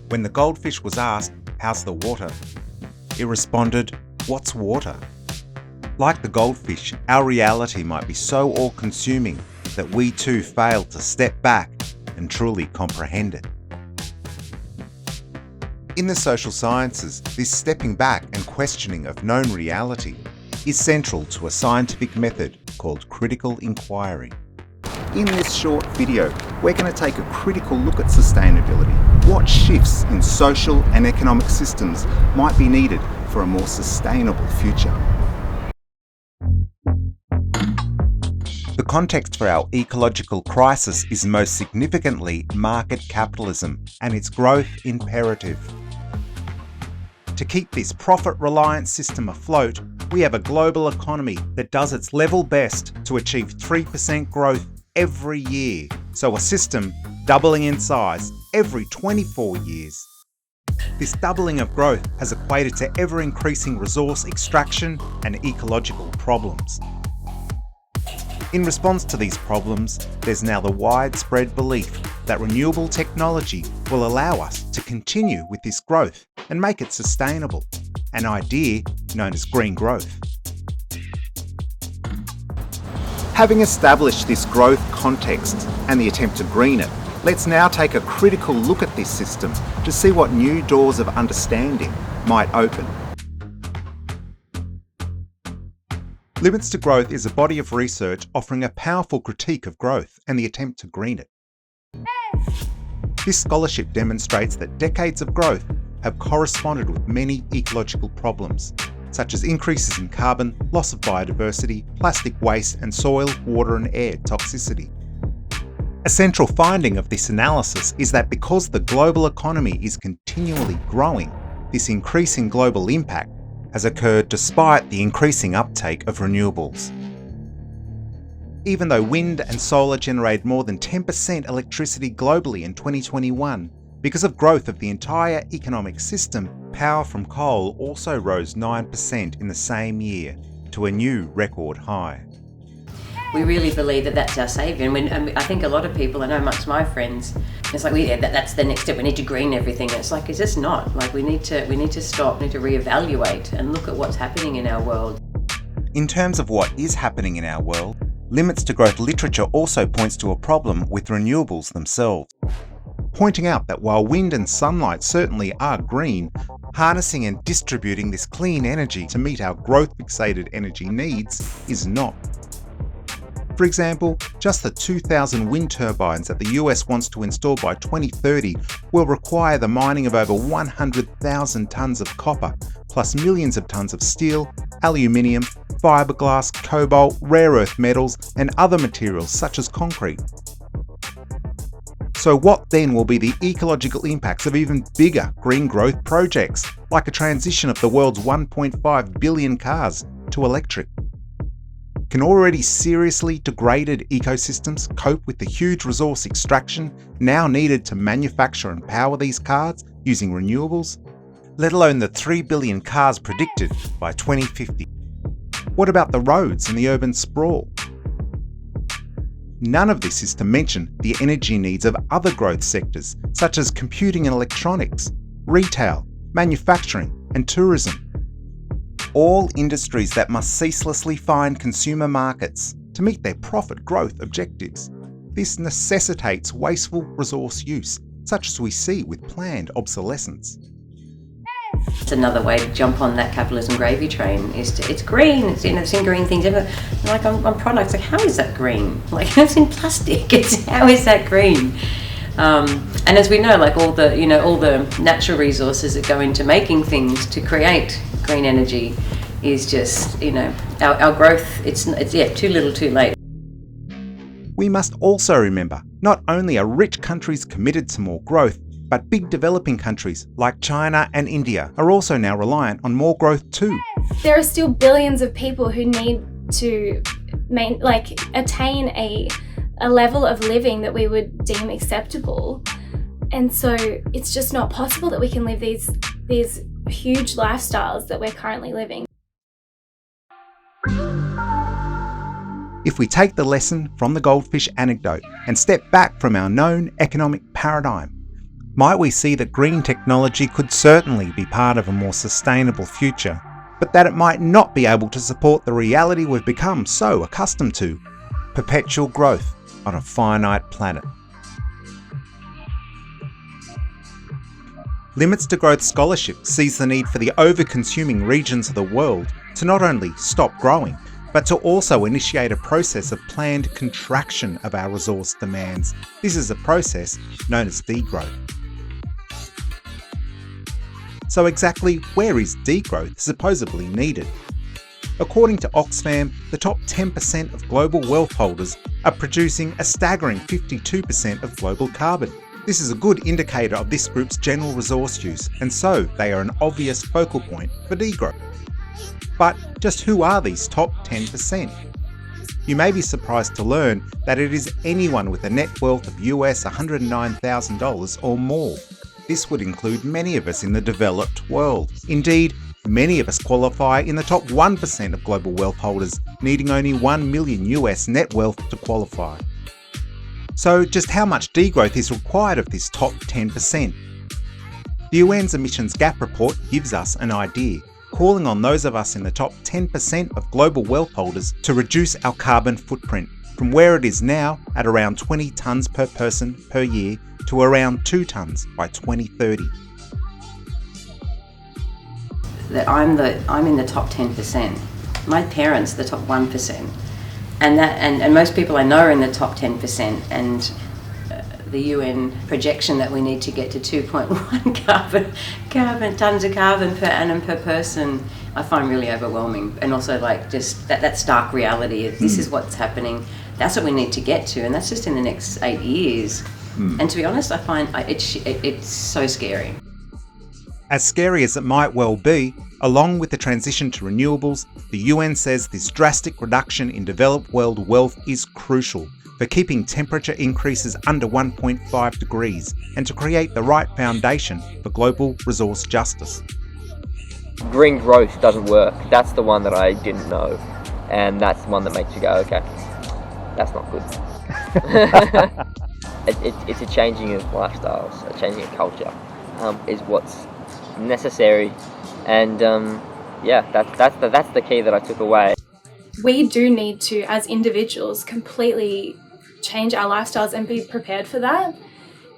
When the goldfish was asked, "How's the water?" it responded, "What's water?" Like the goldfish, our reality might be so all-consuming that we too fail to step back and truly comprehend it. In the social sciences, this stepping back and questioning of known reality is central to a scientific method called critical inquiry. In this short video, we're going to take a critical look at sustainability. What shifts in social and economic systems might be needed for a more sustainable future? The context for our ecological crisis is most significantly market capitalism and its growth imperative. To keep this profit-reliant system afloat, we have a global economy that does its level best to achieve 3% growth every year, so a system doubling in size every 24 years. This doubling of growth has equated to ever-increasing resource extraction and ecological problems. In response to these problems, there's now the widespread belief that renewable technology will allow us to continue with this growth and make it sustainable, an idea known as green growth. Having established this growth context and the attempt to green it, let's now take a critical look at this system to see what new doors of understanding might open. Limits to Growth is a body of research offering a powerful critique of growth and the attempt to green it. This scholarship demonstrates that decades of growth have corresponded with many ecological problems, such as increases in carbon, loss of biodiversity, plastic waste, and soil, water, and air toxicity. A central finding of this analysis is that because the global economy is continually growing, this increasing global impact has occurred despite the increasing uptake of renewables. Even though wind and solar generated more than 10% electricity globally in 2021, because of growth of the entire economic system, power from coal also rose 9% in the same year to a new record high. We really believe that that's our saviour, and I think a lot of people, I know amongst my friends, it's like, that's the next step, we need to green everything. And it's like, it's just not. Like, we need to stop, we need to reevaluate and look at what's happening in our world. In terms of what is happening in our world, Limits to Growth literature also points to a problem with renewables themselves, pointing out that while wind and sunlight certainly are green, harnessing and distributing this clean energy to meet our growth-fixated energy needs is not. For example, just the 2,000 wind turbines that the US wants to install by 2030 will require the mining of over 100,000 tonnes of copper, plus millions of tonnes of steel, aluminium, fiberglass, cobalt, rare earth metals, and other materials such as concrete. So what then will be the ecological impacts of even bigger green growth projects, like a transition of the world's 1.5 billion cars to electric? Can already seriously degraded ecosystems cope with the huge resource extraction now needed to manufacture and power these cars using renewables? Let alone the 3 billion cars predicted by 2050. What about the roads and the urban sprawl? None of this is to mention the energy needs of other growth sectors, such as computing and electronics, retail, manufacturing, and tourism. All industries that must ceaselessly find consumer markets to meet their profit growth objectives. This necessitates wasteful resource use, such as we see with planned obsolescence. It's another way to jump on that capitalism gravy train. It's green. It's in green things. Like on products, like, how is that green? Like, it's in plastic. How is that green? And as we know, like all the natural resources that go into making things to create green energy is just, our growth. It's too little, too late. We must also remember, not only are rich countries committed to more growth, but big developing countries like China and India are also now reliant on more growth too. There are still billions of people who need to attain a level of living that we would deem acceptable. And so it's just not possible that we can live these huge lifestyles that we're currently living. If we take the lesson from the goldfish anecdote and step back from our known economic paradigm, might we see that green technology could certainly be part of a more sustainable future, but that it might not be able to support the reality we've become so accustomed to: perpetual growth on a finite planet. Limits to Growth scholarship sees the need for the over-consuming regions of the world to not only stop growing, but to also initiate a process of planned contraction of our resource demands. This is a process known as degrowth. So exactly where is degrowth supposedly needed? According to Oxfam, the top 10% of global wealth holders are producing a staggering 52% of global carbon. This is a good indicator of this group's general resource use, and so they are an obvious focal point for degrowth. But just who are these top 10%? You may be surprised to learn that it is anyone with a net wealth of US $109,000 or more. This would include many of us in the developed world. Indeed, many of us qualify in the top 1% of global wealth holders, needing only 1 million US net wealth to qualify. So just how much degrowth is required of this top 10%? The UN's Emissions Gap Report gives us an idea, calling on those of us in the top 10% of global wealth holders to reduce our carbon footprint from where it is now at around 20 tonnes per person per year to around 2 tonnes by 2030. That I'm in the top 10%. My parents, the top 1%. And most people I know are in the top 10%, and the UN projection that we need to get to 2.1 tonnes of carbon per annum per person, I find really overwhelming. And also like just that stark reality of this is what's happening, that's what we need to get to, and that's just in the next 8 years. And to be honest, I find it's so scary. As scary as it might well be, along with the transition to renewables, the UN says this drastic reduction in developed world wealth is crucial for keeping temperature increases under 1.5 degrees and to create the right foundation for global resource justice. Green growth doesn't work. That's the one that I didn't know, and that's the one that makes you go, okay, that's not good. It's a changing of lifestyles, a changing of culture, is what's necessary, and that's the key that I took away. We do need to, as individuals, completely change our lifestyles and be prepared for that.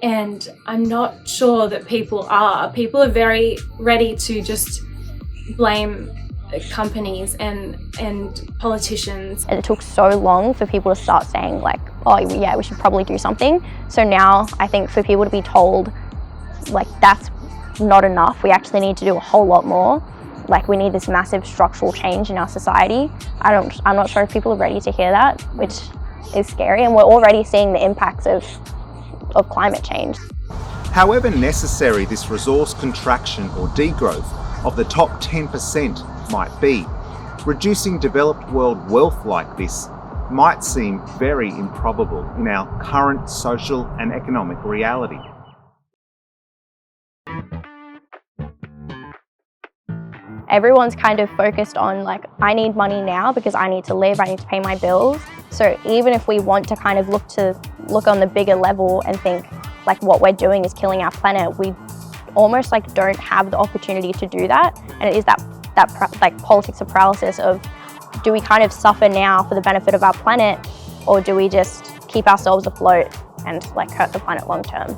And I'm not sure that people are. People are very ready to just blame companies and politicians. It took so long for people to start saying like, oh yeah, we should probably do something. So now I think for people to be told like that's not enough, we actually need to do a whole lot more. Like we need this massive structural change in our society. I'm not sure if people are ready to hear that, which is scary, and we're already seeing the impacts of climate change. However necessary this resource contraction or degrowth of the top 10% might be, reducing developed world wealth like this might seem very improbable in our current social and economic reality. Everyone's kind of focused on like, I need money now because I need to live, I need to pay my bills. So even if we want to kind of look on the bigger level and think like what we're doing is killing our planet, we almost like don't have the opportunity to do that. And it is that like politics of paralysis of, do we kind of suffer now for the benefit of our planet, or do we just keep ourselves afloat and like hurt the planet long term?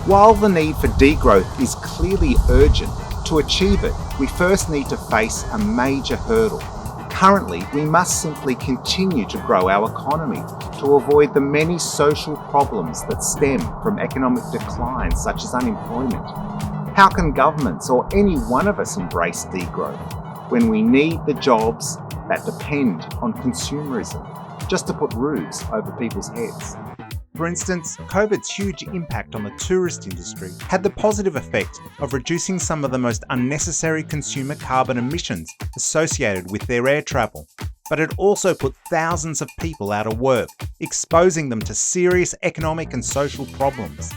While the need for degrowth is clearly urgent, to achieve it, we first need to face a major hurdle. Currently, we must simply continue to grow our economy to avoid the many social problems that stem from economic decline, such as unemployment. How can governments or any one of us embrace degrowth when we need the jobs that depend on consumerism, just to put roofs over people's heads? For instance, COVID's huge impact on the tourist industry had the positive effect of reducing some of the most unnecessary consumer carbon emissions associated with their air travel. But it also put thousands of people out of work, exposing them to serious economic and social problems.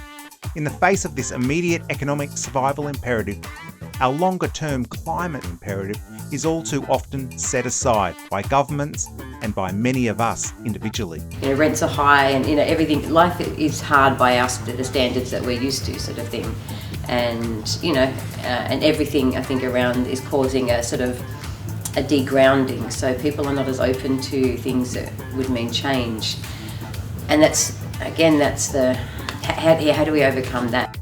In the face of this immediate economic survival imperative, our longer-term climate imperative is all too often set aside by governments and by many of us individually. Rents are high and everything, life is hard by us, the standards that we're used to, sort of thing. And and everything I think around is causing a sort of a degrounding, so people are not as open to things that would mean change. And that's the how do we overcome that?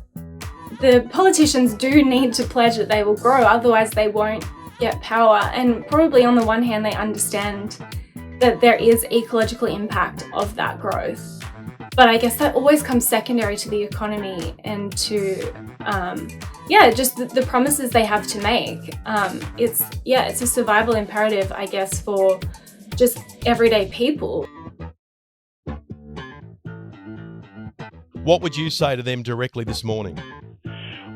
The politicians do need to pledge that they will grow, otherwise they won't get power. And probably on the one hand they understand that there is ecological impact of that growth, but I guess that always comes secondary to the economy and to just the promises they have to make. It's a survival imperative, I guess, for just everyday people. What would you say to them directly this morning?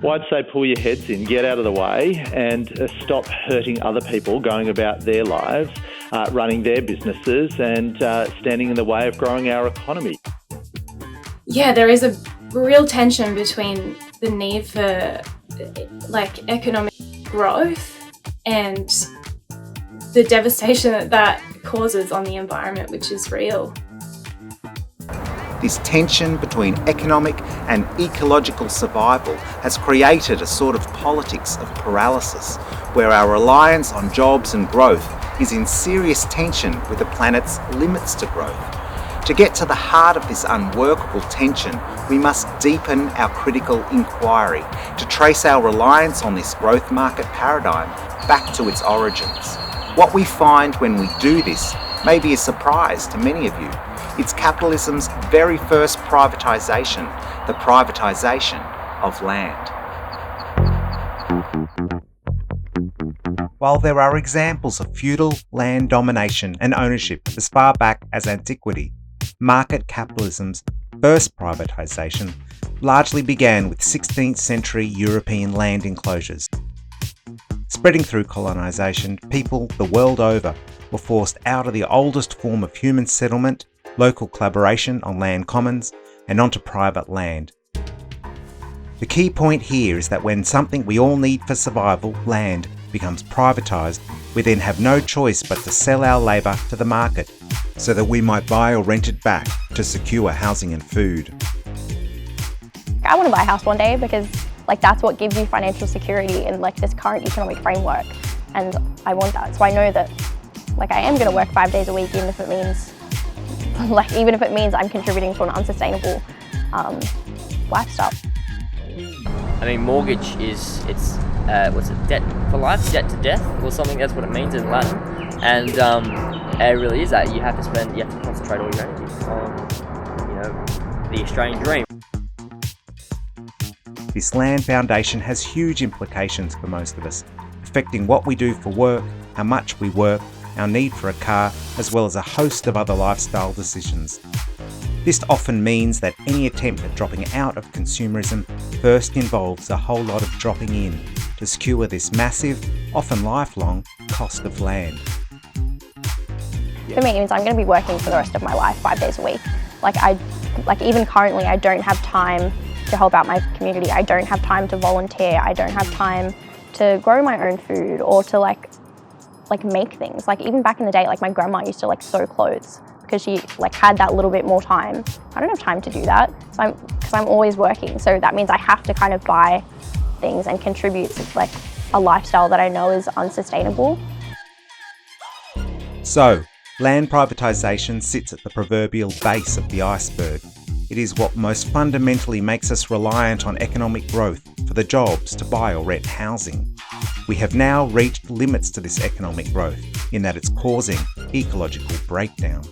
Well, I'd say pull your heads in, get out of the way, and stop hurting other people going about their lives, running their businesses, and standing in the way of growing our economy. Yeah, there is a real tension between the need for economic growth and the devastation that causes on the environment, which is real. This tension between economic and ecological survival has created a sort of politics of paralysis, where our reliance on jobs and growth is in serious tension with the planet's limits to growth. To get to the heart of this unworkable tension, we must deepen our critical inquiry to trace our reliance on this growth market paradigm back to its origins. What we find when we do this may be a surprise to many of you. It's capitalism's very first privatisation, the privatisation of land. While there are examples of feudal land domination and ownership as far back as antiquity, market capitalism's first privatisation largely began with 16th century European land enclosures. Spreading through colonisation, people the world over were forced out of the oldest form of human settlement, local collaboration on land commons, and onto private land. The key point here is that when something we all need for survival, land, becomes privatised, we then have no choice but to sell our labour to the market so that we might buy or rent it back to secure housing and food. I want to buy a house one day because that's what gives you financial security in this current economic framework, and I want that. So I know that I am going to work 5 days a week, even if it means I'm contributing to an unsustainable lifestyle. I mean, mortgage it's debt for life, debt to death, or something. That's what it means in Latin, and it really is that you have to concentrate all your energy on, the Australian dream. This land foundation has huge implications for most of us, affecting what we do for work, how much we work, our need for a car, as well as a host of other lifestyle decisions. This often means that any attempt at dropping out of consumerism first involves a whole lot of dropping in to secure this massive, often lifelong, cost of land. For me, it means I'm going to be working for the rest of my life 5 days a week. Even currently, I don't have time to help out my community. I don't have time to volunteer. I don't have time to grow my own food or to make things. Even back in the day, my grandma used to sew clothes because she had that little bit more time. I don't have time to do that, so I'm always working. So that means I have to kind of buy things and contribute to a lifestyle that I know is unsustainable. So, land privatisation sits at the proverbial base of the iceberg. It is what most fundamentally makes us reliant on economic growth for the jobs to buy or rent housing. We have now reached limits to this economic growth in that it's causing ecological breakdown.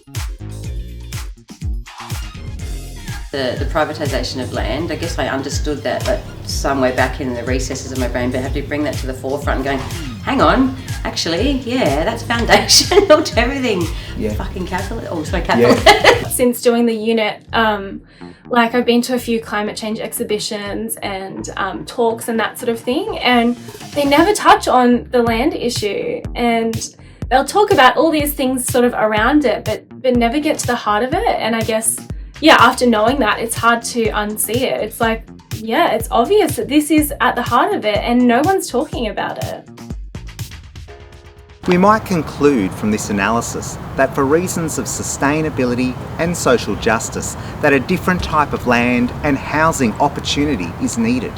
The privatisation of land, I guess I understood that somewhere back in the recesses of my brain, but I have to bring that to the forefront and going, hang on, actually, yeah, that's foundational to everything. Yeah. Fucking capital. Oh, sorry, capital. Yeah. Since doing the unit, I've been to a few climate change exhibitions and talks and that sort of thing, and they never touch on the land issue, and they'll talk about all these things sort of around it, but never get to the heart of it. And I guess, after knowing that, it's hard to unsee it. It's yeah, it's obvious that this is at the heart of it and no one's talking about it. We might conclude from this analysis that for reasons of sustainability and social justice, that a different type of land and housing opportunity is needed.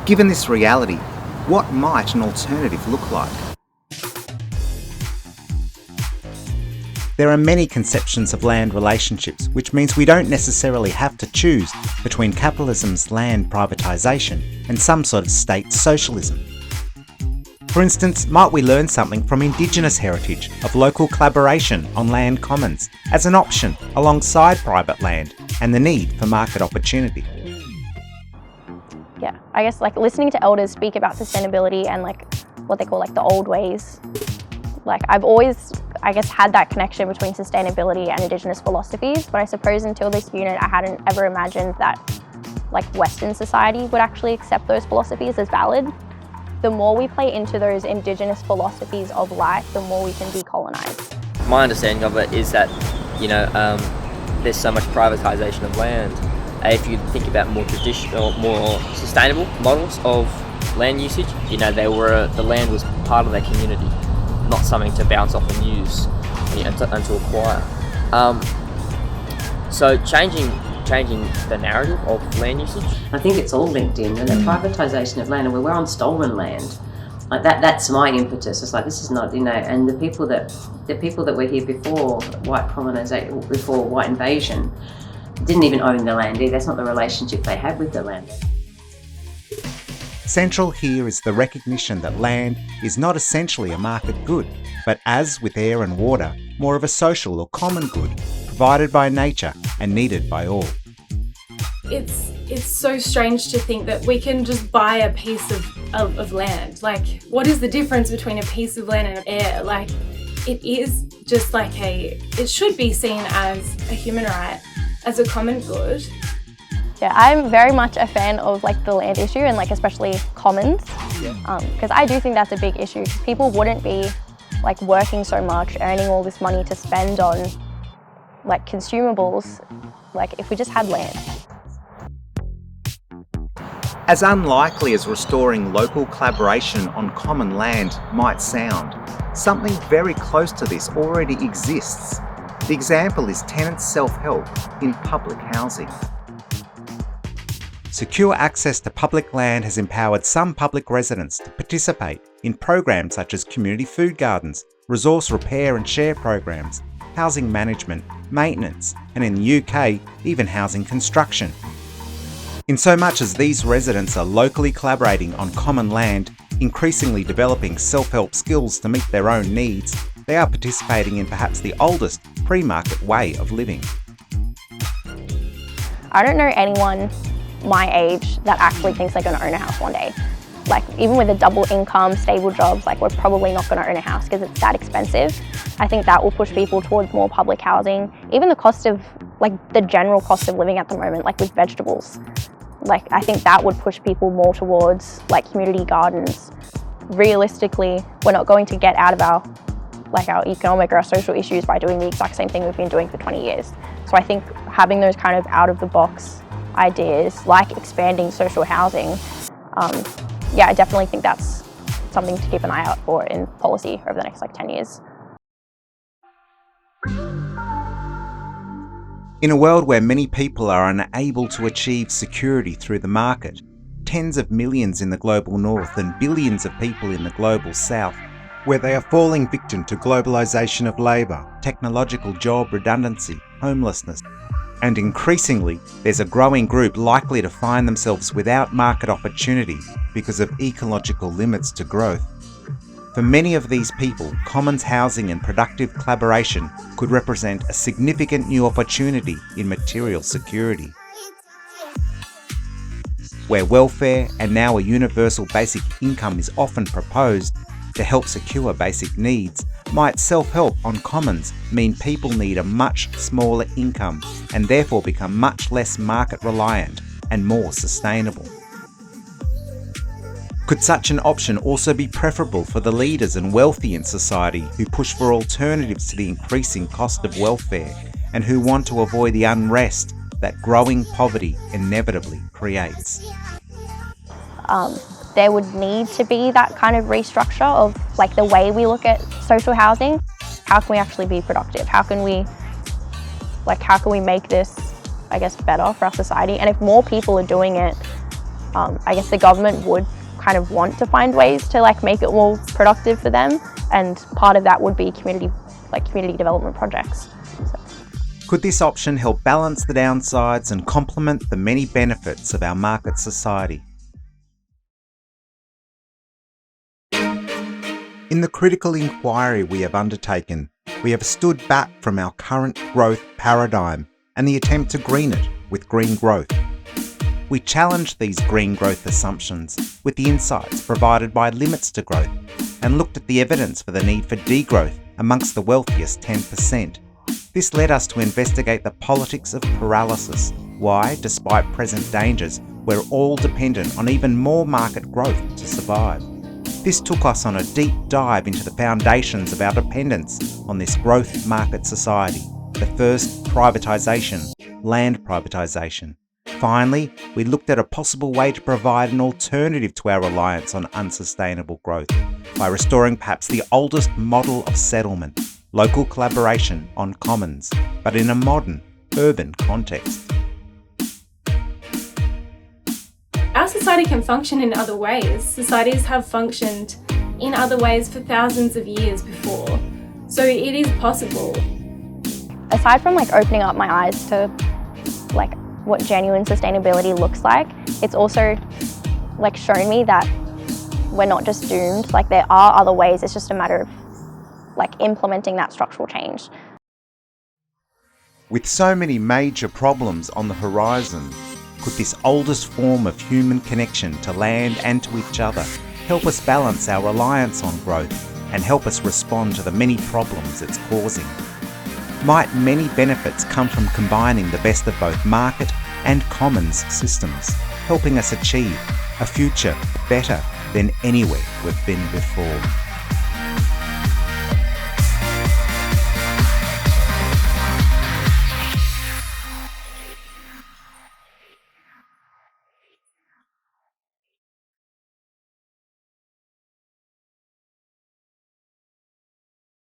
Given this reality, what might an alternative look like? There are many conceptions of land relationships, which means we don't necessarily have to choose between capitalism's land privatisation and some sort of state socialism. For instance, might we learn something from Indigenous heritage of local collaboration on land commons as an option alongside private land and the need for market opportunity? Yeah, I guess like listening to elders speak about sustainability and like what they call like the old ways. Like I've always, I guess, had that connection between sustainability and Indigenous philosophies, but I suppose until this unit I hadn't ever imagined that like Western society would actually accept those philosophies as valid. The more we play into those Indigenous philosophies of life, the more we can decolonize. My understanding of it is that, there's so much privatisation of land. If you think about more traditional, more sustainable models of land usage, the land was part of their community, not something to bounce off and use and to acquire. So changing the narrative of land usage. I think it's all linked in, and the privatisation of land, and we're on stolen land. Like that's my impetus. It's like, this is not, and the people that were here before white colonization, before white invasion, didn't even own the land either. That's not the relationship they had with the land. Central here is the recognition that land is not essentially a market good, but as with air and water, more of a social or common good, provided by nature and needed by all. It's so strange to think that we can just buy a piece of land. Like, what is the difference between a piece of land and air? Like, it is just like it should be seen as a human right, as a common good. Yeah, I'm very much a fan of like the land issue and like especially commons, because I do think that's a big issue. People wouldn't be like working so much, earning all this money to spend on like consumables, like if we just had land. As unlikely as restoring local collaboration on common land might sound, something very close to this already exists. The example is tenants' self-help in public housing. Secure access to public land has empowered some public residents to participate in programs such as community food gardens, resource repair and share programs, housing management, maintenance, and in the UK, even housing construction. In so much as these residents are locally collaborating on common land, increasingly developing self-help skills to meet their own needs, they are participating in perhaps the oldest pre-market way of living. I don't know anyone my age that actually thinks they're going to own a house one day. Like even with a double income, stable jobs, like we're probably not going to own a house because it's that expensive. I think that will push people towards more public housing. Even the cost of, like the general cost of living at the moment, like with vegetables. Like I think that would push people more towards like community gardens. Realistically, we're not going to get out of our economic or our social issues by doing the exact same thing we've been doing for 20 years. So I think having those kind of out of the box ideas like expanding social housing, I definitely think that's something to keep an eye out for in policy over the next 10 years. In a world where many people are unable to achieve security through the market, tens of millions in the global north and billions of people in the global south, where they are falling victim to globalisation of labour, technological job redundancy, homelessness, and increasingly there's a growing group likely to find themselves without market opportunity because of ecological limits to growth. For many of these people, commons housing and productive collaboration could represent a significant new opportunity in material security. Where welfare and now a universal basic income is often proposed to help secure basic needs, might self-help on commons mean people need a much smaller income and therefore become much less market reliant and more sustainable? Could such an option also be preferable for the leaders and wealthy in society who push for alternatives to the increasing cost of welfare and who want to avoid the unrest, that growing poverty inevitably creates. There would need to be that kind of restructure of like the way we look at social housing. How can we actually be productive? How can we make this, I guess, better for our society? And if more people are doing it, I guess the government would kind of want to find ways to like make it more productive for them. And part of that would be community development projects. So. Could this option help balance the downsides and complement the many benefits of our market society? In the critical inquiry we have undertaken, we have stood back from our current growth paradigm and the attempt to green it with green growth. We challenged these green growth assumptions with the insights provided by limits to growth and looked at the evidence for the need for degrowth amongst the wealthiest 10%. This led us to investigate the politics of paralysis, why, despite present dangers, we're all dependent on even more market growth to survive. This took us on a deep dive into the foundations of our dependence on this growth market society. The first, privatisation, land privatisation. Finally, we looked at a possible way to provide an alternative to our reliance on unsustainable growth by restoring perhaps the oldest model of settlement, local collaboration on commons, but in a modern, urban context. Our society can function in other ways. Societies have functioned in other ways for thousands of years before. So it is possible. Aside from like opening up my eyes to like what genuine sustainability looks like, it's also like shown me that we're not just doomed. Like there are other ways. It's just a matter of like implementing that structural change. With so many major problems on the horizon, could this oldest form of human connection to land and to each other help us balance our reliance on growth and help us respond to the many problems it's causing? Might many benefits come from combining the best of both market and commons systems, helping us achieve a future better than anywhere we've been before?